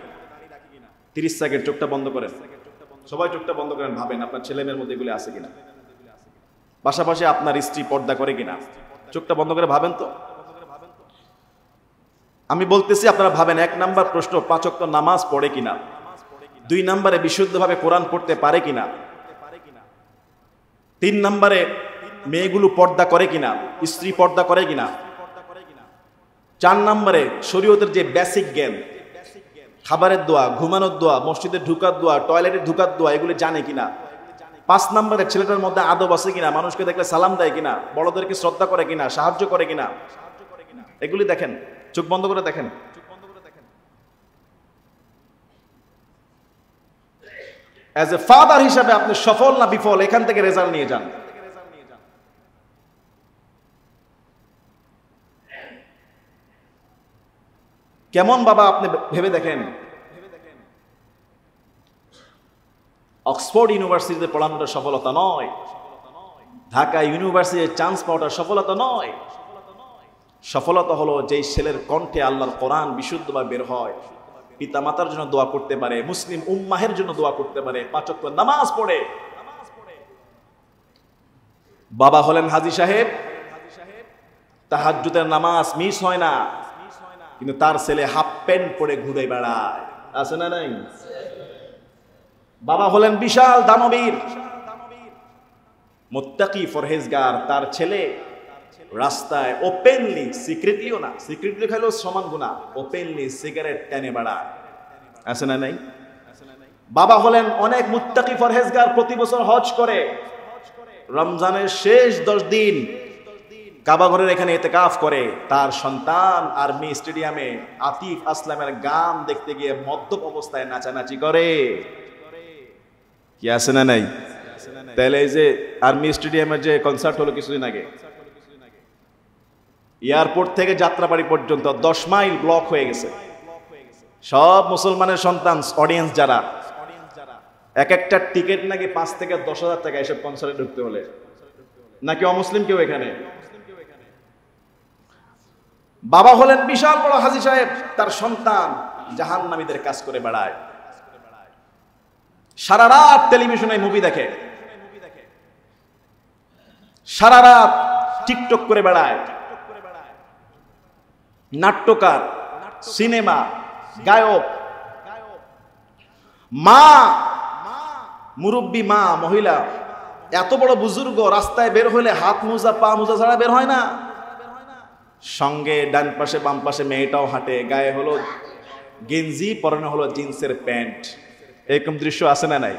30 সেকেন্ড, চোখটা বন্ধ করেন, সবাই চোখটা বন্ধ করেন, ভাবেন আপনার ছেলে মেয়ের মধ্যে এগুলি আছে কিনা। পাশাপাশি আপনার স্ত্রী পর্দা করে কিনা, চোখটা বন্ধ করে ভাবেন তো। আমি বলতেছি আপনারা ভাবেন। 1 নাম্বার প্রশ্ন, 5 ওয়াক্ত নামাজ পড়ে কিনা। 2 নাম্বারে বিশুদ্ধভাবে কোরআন পড়তে পারে কিনা। 3 নাম্বারে মেয়েগুলো পর্দা করে কিনা, স্ত্রী পর্দা করে কিনা। 4 নাম্বারে শরীয়তের যে বেসিক জ্ঞান, খাবারের দোয়া, ঘুমানোর দোয়া, মসজিদে ঢুকার দোয়া, টয়লেটে ঢুকার দোয়া, এগুলো জানে কিনা। 5 নাম্বারে ছেলেটার মধ্যে আদব আছে কিনা, মানুষকে দেখলে সালাম দেয় কিনা, বড়দেরকে শ্রদ্ধা করে কিনা, সাহায্য করে কিনা, এগুলি দেখেন। চোখ বন্ধ করে দেখেন। অ্যাজ এ ফাদার হিসাবে আপনি সফল না বিফল, এখান থেকে রেজাল্ট নিয়ে যান। কেমন বাবা আপনি ভেবে দেখেন। অক্সফোর্ড ইউনিভার্সিটিতে পড়ানোটা সফলতা নয়, ঢাকা ইউনিভার্সিটির চান্স পাওয়াটা সফলতা নয়। সফলতা হলো যেই ছেলের কণ্ঠে আল্লাহর কোরআন বিশুদ্ধভাবে বের হয়, পিতা মাতার জন্য দোয়া করতে পারে, মুসলিম উম্মাহের জন্য দোয়া করতে পারে, 5 ওয়াক্ত নামাজ পড়ে। বাবা হলেন হাজী সাহেব, তাহাজ্জুদের নামাজ মিস হয় না, কিন্তু তার ছেলে হাফ প্যান্ট পরে ঘুরে বেড়ায়, আছে না নাই? বাবা হলেন বিশাল দানবীর, মুত্তাকি ফরহেজগার, তার ছেলে রাস্তায় ওপেনলি, সিক্রেটলিও না, সিক্রেটলি খাইলেও সমান গুনাহ, ওপেনলি সিগারেট টেনে বেড়ায়, আছে না নাই? বাবা হলেন অনেক মুত্তাকি ফরহেজগার, প্রতি বছর হজ করে, রমজানের শেষ 10 দিন কাবা ঘরের এখানে ইতিকাফ করে। তার সন্তান আর্মি স্টেডিয়ামে আতিফ আসলামের গান দেখতে গিয়ে মদ্যপ অবস্থায় নাচানাচি করে, কি আছে না নাই? তাহলে এই যে আর্মি স্টেডিয়ামের যে কনসার্ট হলো কিছুদিন আগে, এয়ারপোর্ট থেকে যাত্রাবাড়ি পর্যন্ত 10 মাইল ব্লক হয়ে গেছে। সব মুসলমানের সন্তান, অডিয়েন্স যারা, এক একটা টিকিট নাকি 5 থেকে 10,000 টাকা এসব কনসার্টে ঢুকতে হলে, নাকি অমুসলিম কেউ এখানে? বাবা হলেন বিশাল বড় হাজী সাহেব, তার সন্তান জাহান্নামীদের কাজ করে বেড়ায়, সারা রাত টেলিভিশনে মুভি দেখে, সারা রাত টিকটক করে বেড়ায়, নাট্যকার, সিনেমা, গায়ক। মা, মুরব্বী মা, মহিলা, এত বড় বুজুর্গ রাস্তায় বের হলে হাত মোজা পা মোজা ছাড়া বের হয় না, সঙ্গে ডান পাশে বাম পাশে মেয়েটাও হাঁটে, গায়ে হলো গেঞ্জি, পরনে হলো জিন্সের প্যান্ট। এরকম দৃশ্য আছে না নাই?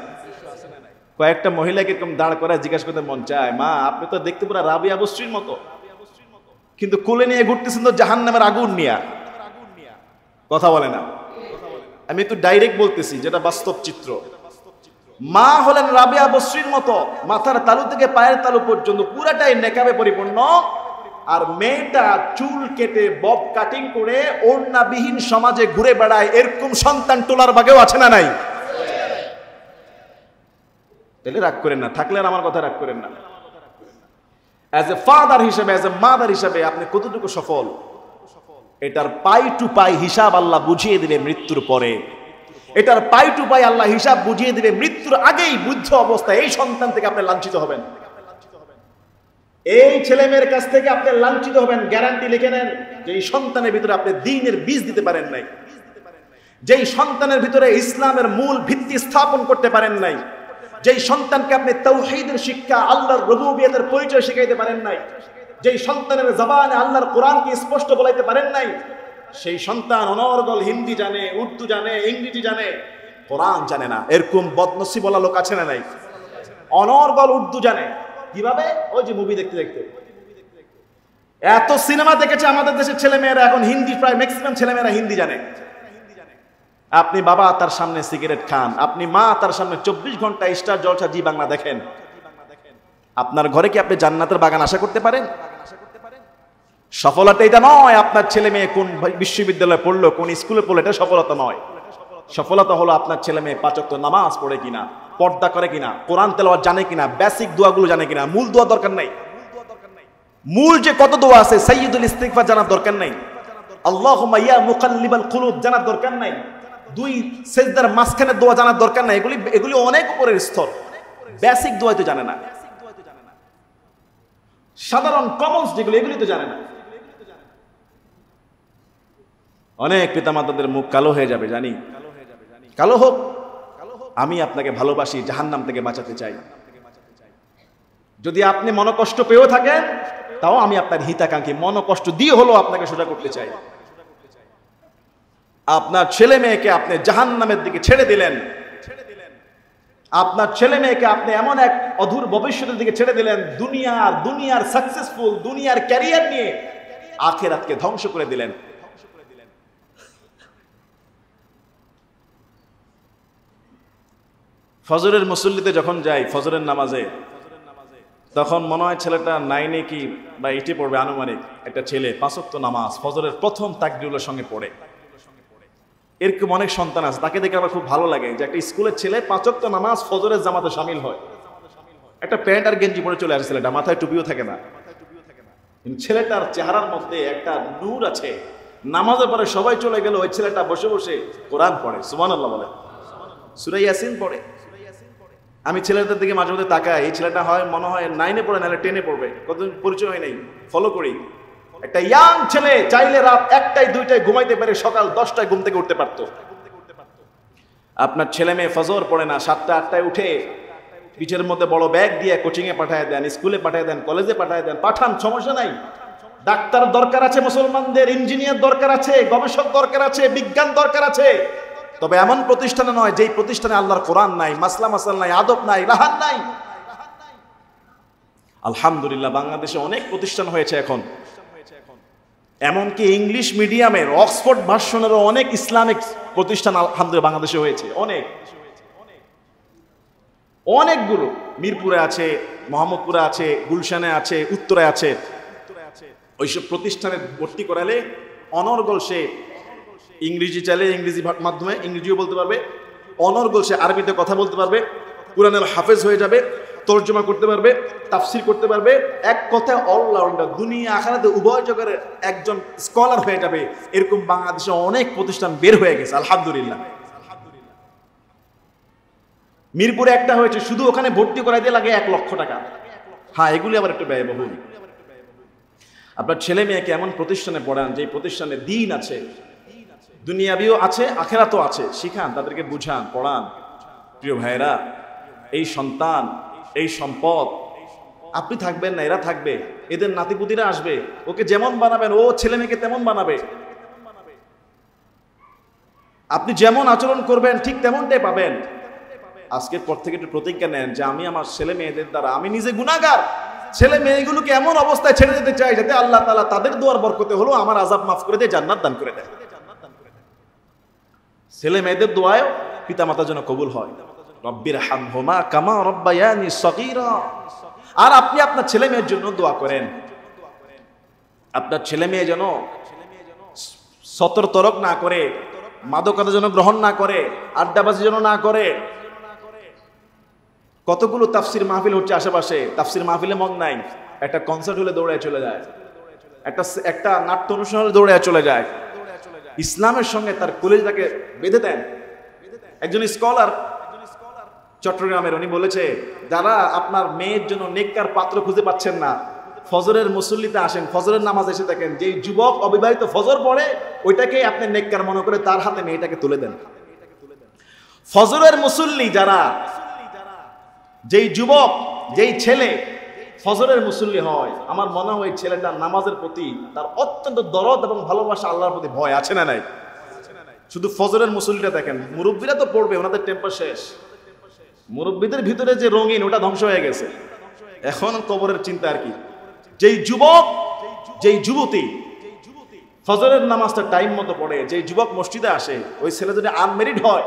কয়েকটা মহিলাকে এরকম দাঁড় করে জিজ্ঞাসা করতে মন চায়, মা আপনি তো দেখতে পুরো রাবিয়া বস্রির মতো, কিন্তু কোলে নিয়ে ঘুরতেছেন তো জাহান্নামের আগুন নিয়া, কথা বলে না। আমি একটু ডাইরেক্ট বলতেছি, যেটা বাস্তব চিত্র। মা হলেন রাবিয়া বস্রির মতো, মাথার তালু থেকে পায়ের তালু পর্যন্ত পুরাটাই নেকাবে পরিপূর্ণ, আর মেয়েটা চুল কেটে বব কাটিং করে ওড়নাবিহীন সমাজে ঘুরে বেড়ায়। এরকম সন্তান টোলার বাগেও আছে না নাই? তাহলে রাগ করেন না, থাকলে আর আমার কথা রাগ করেন না। অ্যাজ এ ফাদার হিসেবে, অ্যাজ এ মাদার হিসেবে আপনি কতটুকু সফল, এটার পাই টু পাই হিসাব আল্লাহ বুঝিয়ে দিবে মৃত্যুর পরে। এটার পাই টু পাই আল্লাহ হিসাব বুঝিয়ে দিবে মৃত্যুর আগেই। বুদ্ধ অবস্থায় এই সন্তান থেকে আপনি লাঞ্ছিত হবেন, এই ছেলে মেয়ের কাছ থেকে আপনি লাঞ্ছিত হবেন। গ্যারান্টি লিখে নেন যে এই সন্তানের ভিতরে আপনি দ্বীনের বীজ দিতে পারেন নাই, যেই সন্তানের ভিতরে ইসলামের মূল ভিত্তি স্থাপন করতে পারেন নাই, যেই সন্তানকে আপনি তাওহীদের শিক্ষা, আল্লাহর রুবুবিয়তের পরিচয় শিখাইতে পারেন নাই, যেই সন্তানের জবানে আল্লাহর কোরআনকে স্পষ্ট বলাইতে পারেন নাই, সেই সন্তান অনর্গল হিন্দি জানে, উর্দু জানে, ইংরেজি জানে, কোরআন জানে না। এরকম বদনসিব বলা লোক আছে না নাই? অনর্গল উর্দু জানে কিভাবে? ওই যে মুভি দেখতে দেখতে। এত সিনেমা দেখেছে আমাদের দেশের ছেলে মেয়েরা, এখন হিন্দি প্রায় ম্যাক্সিমাম ছেলে মেয়েরা হিন্দি জানে। আপনি বাবা তার সামনে সিগারেট খান, আপনি মা তার সামনে 24 ঘন্টা স্টার জলসা জি বাংলা দেখেন, আপনার ঘরে কি আপনি জান্নাতের বাগান আশা করতে পারেন? সফলতা এটা নয় আপনার ছেলে মেয়ে কোন বিশ্ববিদ্যালয়ে পড়লো, কোন স্কুলে পড়লো, এটা সফলতা নয়। সফলতা হলো আপনার ছেলে মেয়ে 5 ওয়াক্ত নামাজ পড়ে কিনা, পর্দা করে কিনা, কোরআন তেলাওয়াত জানে কিনা, বেসিক দোয়াগুলো জানে কিনা। মূল দোয়া দরকার নাই, মূল যে কত দোয়া আছে, সাইয়্যিদুল ইস্তিগফার জানার দরকার নাই, আল্লাহুম্মা ইয়া মুকাল্লিবাল কুলুব জানার দরকার নাই, 2 সেজদার মাঝখানে দোয়া জানার দরকার নাই। এগুলি অনেক উপরের স্তর, বেসিক দোয়া তো জানে না, সাধারণ কমনস যেগুলো এগুলি তো জানে না। অনেক পিতামাতাদের মুখ কালো হয়ে যাবে জানি, কালো হোক, আমি আপনাকে ভালোবাসি, জাহান্নাম থেকে বাঁচাতে চাই। যদি আপনি মনোকষ্ট পেয়েও থাকেন তাও আমি আপনার হিতাকাঙ্ক্ষী, মনোকষ্ট দিয়ে হলো আপনাকে সোজা করতে চাই। আপনার ছেলে মেয়েকে আপনি জাহান্নামের দিকে ছেড়ে দিলেন, আপনার ছেলে মেয়েকে আপনি এমন এক অধুর ভবিষ্যতের দিকে ছেড়ে দিলেন, দুনিয়ার সাকসেসফুল, দুনিয়ার ক্যারিয়ার নিয়ে আখিরাতকে ধ্বংস করে দিলেন। ফজরের মুসল্লিতে যখন যাই ফজরের নামাজে, তখন মনে হয় ছেলেটা 9 কি বা 8 পড়বে আনুমানিক। একটা ছেলে 5 ওয়াক্ত নামাজ ফজরের প্রথম তাকবীরের সঙ্গে পড়ে। এরকম অনেক সন্তান আছে, তাকে দেখে আমার খুব ভালো লাগে যে একটা স্কুলের ছেলে 5 ওয়াক্ত নামাজ ফজরের জামাতে শামিল হয়। একটা প্যান্ট আর গেঞ্জি পরে চলে আসে ছেলেটা, মাথায় টুপিও থাকে না, কিন্তু ছেলেটার চেহারার মধ্যে একটা নূর আছে। নামাজের পরে সবাই চলে গেল, ওই ছেলেটা বসে বসে কোরআন পড়ে, সুবহানাল্লাহ বলে, সূরা ইয়াসিন পড়ে। আমি ছেলেটার দিকে মাঝে মধ্যে তাকাই, এই ছেলেটা হয় মনে হয় 9 পড়ে, নাহলে 10 পড়বে, কতদিন পরিচয় হয় নাই, ফলো করি। একটা ইয়াং ছেলে চাইলে রাত 1টায় 2টায় ঘুমাইতে পারে, সকাল 10টায় ঘুম থেকে উঠতে পারতো। আপনার ছেলে মেয়ে ফজর পড়ে না, 7টা 8টায় উঠে পিঠের মধ্যে বড় ব্যাগ দিয়ে কোচিংয়ে পাঠায় দেন, স্কুলে পাঠায় দেন, কলেজে পাঠায় দেন, পাঠান, সমস্যা নাই। ডাক্তার দরকার আছে মুসলমানদের, ইঞ্জিনিয়ার দরকার আছে, গবেষক দরকার আছে, বিজ্ঞান দরকার আছে, তবে এমন প্রতিষ্ঠানে নয় যেই প্রতিষ্ঠানে আল্লাহর কোরআন নাই, মাসলা মাসাল নাই, আদব নাই, রাহান নাই। আলহামদুলিল্লাহ বাংলাদেশে অনেক প্রতিষ্ঠান হয়েছে এখন, এমনকি ইংলিশ মিডিয়ামের অক্সফোর্ড ভার্সনেরও অনেক ইসলামিক প্রতিষ্ঠান আলহামদুলিল্লাহ বাংলাদেশে হয়েছে, অনেকগুলো। মিরপুরে আছে, মোহাম্মদপুরে আছে, গুলশানে আছে, উত্তরে আছে। ওইসব প্রতিষ্ঠানে ভর্তি করালে অনর্গল সে ইংরেজি চাইলে ইংরেজি মাধ্যমে ইংরেজিও বলতে পারবে, অনর্গল সে আরবিতে কথা বলতে পারবে, কুরআনের হাফেজ হয়ে যাবে, তর্জমা করতে পারবে, তাফসির করতে পারবে, এক কথায় অলরাউন্ডার, দুনিয়া আখিরাতে উভয় জগতের একজন স্কলার হয়ে যাবে। এরকম বাংলাদেশে অনেক প্রতিষ্ঠান বের হয়ে গেছে আলহামদুলিল্লাহ। মিরপুরে একটা হয়েছে, শুধু ওখানে ভর্তি করাইতে লাগে 1 লক্ষ টাকা। হ্যাঁ, এগুলি আবার একটু ব্যয়বহুল। আপনার ছেলে মেয়েকে এমন প্রতিষ্ঠানে পড়ান যে প্রতিষ্ঠানে দ্বীন আছে, দুনিয়াবিও আছে, আখিরাতও আছে, শিখান, তাদেরকে বুঝান, পড়ান। প্রিয় ভাইরা, এই সন্তান, এই সম্পদ, আপনি থাকবেন না, এরা থাকবে, এদের নাতিপুতিরা আসবে, ওকে যেমন বানাবেন ও ছেলে মেয়েকে তেমন বানাবে। আপনি যেমন আচরণ করবেন ঠিক তেমনটাই পাবেন। আজকের পর থেকে একটু প্রতিজ্ঞা নেন যে আমি আমার ছেলে মেয়েদের দ্বারা, আমি নিজে গুনাহগার, ছেলে মেয়েগুলোকে এমন অবস্থায় ছেড়ে দিতে চাই যাতে আল্লাহ তাআলা তাদের দোয়ার বরকতে হলো আমার আযাব মাফ করে দেয়, জান্নাত দান করে দেয়। ছেলে মেয়েদের দোয়ায় পিতামাতার জন্য কবুল হয়। রব্বির হামহুমা কামা রব্বায়ানি সগীরা। আর আপনি আপনার ছেলে মেয়ের জন্য দোয়া করেন, আপনার ছেলে মেয়ে যেন সতর তরক না করে, মাদকতা যেন গ্রহণ না করে, আড্ডাবাজি যেন না করে। কতগুলো তাফসির মাহফিল হচ্ছে আশেপাশে, তাফসির মাহফিলে মন নাই, একটা কনসার্ট হলে দৌড়ায় চলে যায়, একটা নাট্য অনুষ্ঠান হলে দৌড়ায় চলে যায়। ইসলামের সঙ্গে তার কলিজাটাকে বেঁধে দেন। একজন স্কলার চট্টগ্রামের, উনি বলেছে, যারা আপনার মেয়ের জন্য নেককার পাত্র খুঁজে পাচ্ছেন না, ফজরের মুসল্লিতে আসেন, ফজরের নামাজ এসে দেখেন, যেই যুবক অবিবাহিত ফজর পড়ে ওইটাকে আপনি নেককার মনে করে তার হাতে মেয়েটাকে তুলে দেন। ফজরের মুসল্লি যারা, যেই যুবক, যেই ছেলে ফজরের মুসল্লি হয়, আমার মনে হয় ছেলেটা নামাজের প্রতি তার অত্যন্ত দরদ এবং ভালোবাসা, আল্লাহর প্রতি ভয় আছে না নাই? শুধু ফজরের মুসল্লিটা দেখেন, মুরব্বীরা তো পড়বে, ওনাদের টেম্পার শেষ, মুরব্বীদের ভিতরে যে রঙিন ওটা ধ্বংস হয়ে গেছে, এখন কবরের চিন্তা আর কি। যেই যুবক, যেই যুবতী ফজরের নামাজটা টাইম মতো পড়ে, যেই যুবক মসজিদে আসে, ওই ছেলে যদি আনমেরিড হয়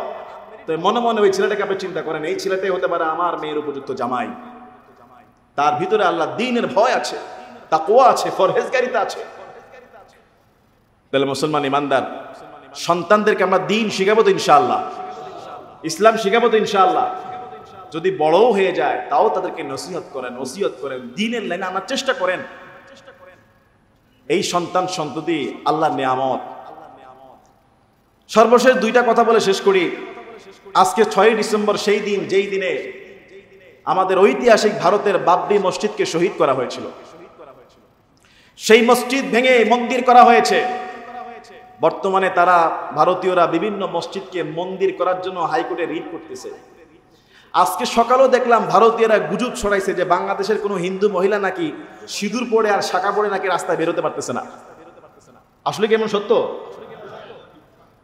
তো মনে মনে ওই ছেলেটাকে আপনি চিন্তা করেন, এই ছেলেটাই হতে পারে আমার মেয়ের উপযুক্ত জামাই। তার ভিতরে আল্লাহ দ্বীনের ভয় আছে, তাকওয়া আছে, পরহেজগারিতা আছে। তাহলে মুসলমান ইমানদার সন্তানদেরকে আমরা দ্বীন শিখাবো তো ইনশাআল্লাহ, ইসলাম শিখাবো তো ইনশাআল্লাহ। যদি বড়ও হয়ে যায় তাও তাদেরকে নসিহত করেন, দ্বীনের লাইনে আনার চেষ্টা করেন। এই সন্তান সন্ততি আল্লাহর নিয়ামত। সর্বশেষ 2টা কথা বলে শেষ করি। আজকে 6ই ডিসেম্বর সেই দিন যেই দিনে আমাদের ঐতিহাসিক ভারতের বাবরি মসজিদকে শহীদ করা হয়েছিল। সেই মসজিদ ভেঙে মন্দির করা হয়েছে। বর্তমানে তারা, ভারতীয়রা, বিভিন্ন মসজিদকে মন্দির করার জন্য হাইকোর্টে রিট করতেছে। আজকে সকালেও দেখলাম ভারতীয়রা গুজব ছড়াইছে যে বাংলাদেশের কোনো হিন্দু মহিলা নাকি সিঁদুর পরে আর শাঁখা পরে নাকি রাস্তায় বেরোতে পারতেছে না। আসলে কেমন সত্য?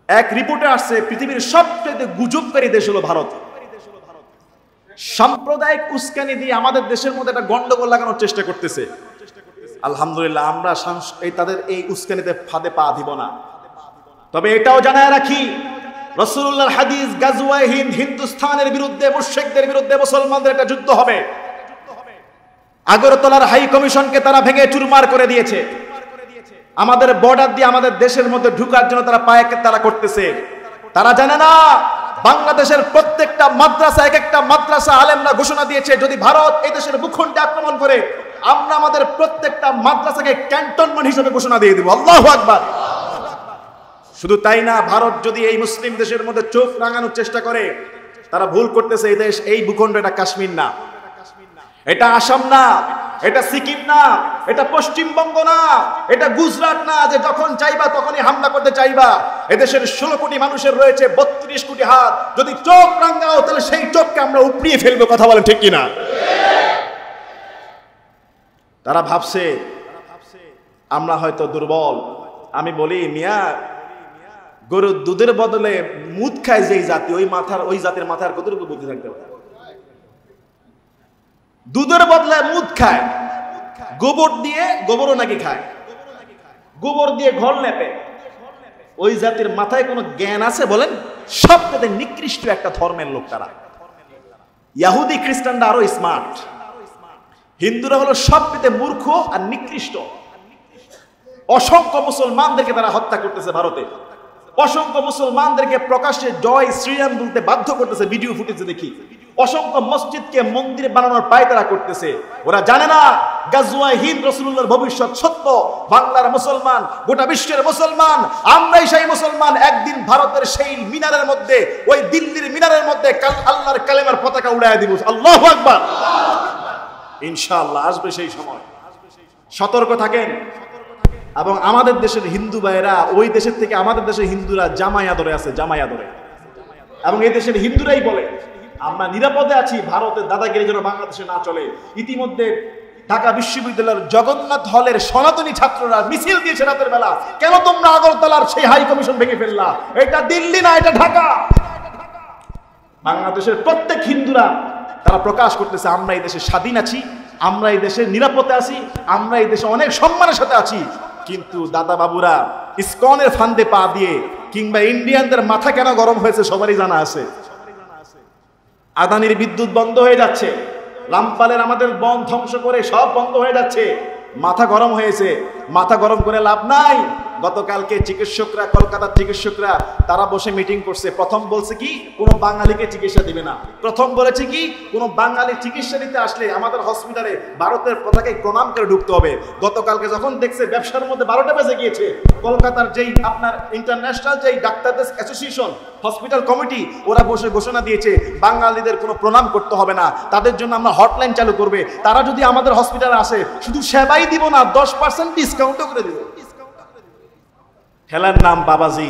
এক রিপোর্টে আসছে পৃথিবীর সবচেয়ে গুজবকারী দেশ হলো ভারত। সাম্প্রদায়িক উস্কানি দিয়ে আমাদের দেশের মধ্যে একটা গন্ডগোল লাগানোর চেষ্টা করতেছে। আলহামদুলিল্লাহ, আমরা তাদের এই উস্কানিতে ফাঁদে পা দিব না। তবে এটাও জানায় রাখি, রাসূলুল্লাহর হাদিস, গাজওয়ায়ে হিন্দ, হিন্দুস্তানের বিরুদ্ধে, মুশরিকদের বিরুদ্ধে মুসলমানদের একটা যুদ্ধ হবে। আগরতলার হাই কমিশনকে তারা ভেঙে চুরমার করে দিয়েছে। আমাদের বর্ডার দিয়ে আমাদের দেশের মধ্যে ঢুকার জন্য তারা পায়কে তারা করতেছে। তারা জানে না বাংলাদেশের প্রত্যেকটা মাদ্রাসা, এক একটা মাদ্রাসা আলেমরা ঘোষণা দিয়েছে, যদি ভারত এই দেশের ভূখণ্ডে আক্রমণ করে আমরা আমাদের প্রত্যেকটা মাদ্রাসাকে ক্যান্টনমেন্ট হিসেবে ঘোষণা দিয়ে দিব। আল্লাহু আকবার। শুধু তাই না, ভারত যদি এই মুসলিম দেশের মধ্যে চোখ রাঙানোর চেষ্টা করে, তারা ভুল করতেছে। এই দেশ, এই ভূখণ্ড এটা কাশ্মীর না, এটা আসাম না, এটা সিকিম না, এটা পশ্চিমবঙ্গ না, এটা গুজরাট না যে যখন চাইবা তখনই হামলা করতে চাইবা। এদেশের 16 কোটি মানুষের রয়েছে 32 কোটি হাত। যদি চোখ রাঙাও তাহলে সেই চোখকে আমরা উপড়িয়ে ফেলবো। কথা বলেন ঠিক কিনা? তারা ভাবছে আমরা হয়তো দুর্বল। আমি বলি, মিয়া, গরুর দুধের বদলে মুদ খায় যেই জাতি, ওই জাতির মাথার কতটুকু বুদ্ধি থাকতে পারে? দুধের বদলে মুদ খায়, গোবরও নাকি খায়, গোবর দিয়ে ঘর লেপে। ওই জাতির মাথায় কোনো জ্ঞান আছে বলেন? সবচেয়ে নিকৃষ্ট একটা ধর্মের লোক তারা। ইহুদি খ্রিস্টানরা আরো স্মার্ট, হিন্দুরা হলো সবচেয়ে মূর্খ আর নিকৃষ্ট। অসংখ্য মুসলমানদেরকে তারা হত্যা করতেছে ভারতে, অসংখ্য মুসলমানদেরকে প্রকাশ্যে জয় শ্রীরাম বলতে বাধ্য করতেছে। ভিডিও ফুটেজে দেখি অসংখ্য মসজিদকে মন্দির বানানোর পায়তারা করতেছে। ওরা জানে না গাজওয়ায়ে হিন্দ রাসূলুল্লাহর ভবিষ্যৎ সত্য। বাংলার মুসলমান, গোটা বিশ্বের মুসলমান, আমরাই সেই মুসলমান। একদিন ভারতের সেই মিনারের মধ্যে, ওই দিল্লির মিনারের মধ্যে আল্লাহর কালেমার পতাকা উড়াইয়া দিব। আল্লাহু আকবার। ইনশাআল্লাহ আসবে সেই সময়। সতর্ক থাকেন। এবং আমাদের দেশের হিন্দু ভাইয়েরা, ওই দেশের থেকে আমাদের দেশের হিন্দুরা জামাই আদরে আছে, জামাই আদরে। এবং এই দেশের হিন্দুরাই বলে আমরা নিরাপদে আছি, ভারতের দাদাগিরি যেন বাংলাদেশে না চলে। ইতিমধ্যে ঢাকা বিশ্ববিদ্যালয়ের জগন্নাথ হলের সনাতনী ছাত্ররা মিছিল দিয়েছে রাতের বেলা। কেন তোমরা আগরতলার সেই হাই কমিশন ভেঙে ফেললা? এটা দিল্লি না, এটা ঢাকা। বাংলাদেশের প্রত্যেক হিন্দুরা তারা প্রকাশ করতেছে আমরা এই দেশে স্বাধীন আছি, আমরা এই দেশে নিরাপদে আছি, আমরা এই দেশে অনেক সম্মানের সাথে আছি। কিন্তু দাদা বাবুরা ইসকনের ফান্দে পা দিয়ে কিংবা ইন্ডিয়ানদের মাথা কেন গরম হয়েছে সবারই জানা আছে। আদানির বিদ্যুৎ বন্ধ হয়ে যাচ্ছে, রামপালের আমাদের বন ধ্বংস করে সব বন্ধ হয়ে যাচ্ছে। মাথা গরম হয়েছে, মাথা গরম করে লাভ নাই। গতকালকে চিকিৎসকরা, কলকাতার চিকিৎসকরা তারা বসে মিটিং করছে। প্রথম বলছে কি, কোনো বাঙালিকে চিকিৎসা দিবে না। প্রথম বলেছে কি, কোনো বাঙালি চিকিৎসা দিতে আসলে আমাদের হসপিটালে ভারতের পতাকায় প্রণাম করে ঢুকতে হবে। গতকালকে যখন দেখছে ব্যবসার মধ্যে 12টা বেজে গিয়েছে, কলকাতার যেই আপনার ইন্টারন্যাশনাল যেই ডাক্তারদের অ্যাসোসিয়েশন, হসপিটাল কমিটি, ওরা বসে ঘোষণা দিয়েছে বাঙালিদের কোনো প্রণাম করতে হবে না, তাদের জন্য আমরা হটলাইন চালু করবে। তারা যদি আমাদের হসপিটালে আসে শুধু সেবাই দিব না, 10% ডিসকাউন্টও করে দিব। খেলার নাম বাবাজি।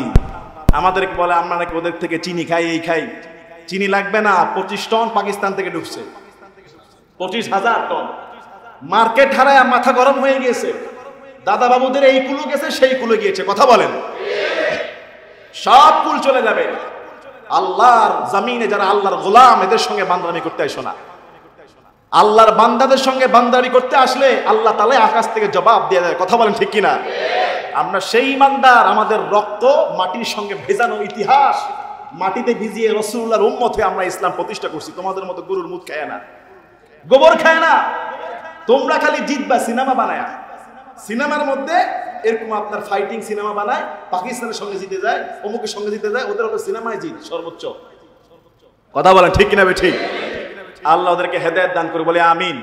আমাদেরকে বলে আমরা নাকি ওদের থেকে চিনি খাই, এই খাই। চিনি লাগবে না, 25 টন পাকিস্তান থেকে ঢুকছে, 25,000 টন। মার্কেট হারায় মাথা গরম হয়ে গিয়েছে। দাদা বাবুদের এই কুলো গেছে, সেই কুলো গিয়েছে। কথা বলেন, সব কুল চলে যাবে। আল্লাহর জমিনে যারা আল্লাহর গোলাম, এদের সঙ্গে বান্দামি করতে আসো না। আল্লাহর বান্দাদের সঙ্গে বান্দামি করতে আসলে আল্লাহ তাআলা আকাশ থেকে জবাব দিয়ে দেয়। কথা বলেন ঠিক কিনা? আমরা সেই ইমানদার, আমাদের রক্ত মাটির সঙ্গে ভেজানো, ইতিহাস মাটিতে ভিজিয়ে রাসূলুল্লাহর উম্মত হয়ে আমরা ইসলাম প্রতিষ্ঠা করছি। তোমাদের মতো গরুর মুখ খায় না, গোবর খায় না। তোমরা খালি জিতবা সিনেমা বানায়। সিনেমার মধ্যে এরকম আপনার ফাইটিং সিনেমা বানায়, পাকিস্তানের সঙ্গে জিতে যায়, অমুকের সঙ্গে জিতে যায়, ওদের হলো সিনেমায় জিত সর্বোচ্চ। কথা বলেন ঠিক কিনা? ঠিক। আল্লাহ ওদেরকে হেদায়েত দান করে, বলে আমিন।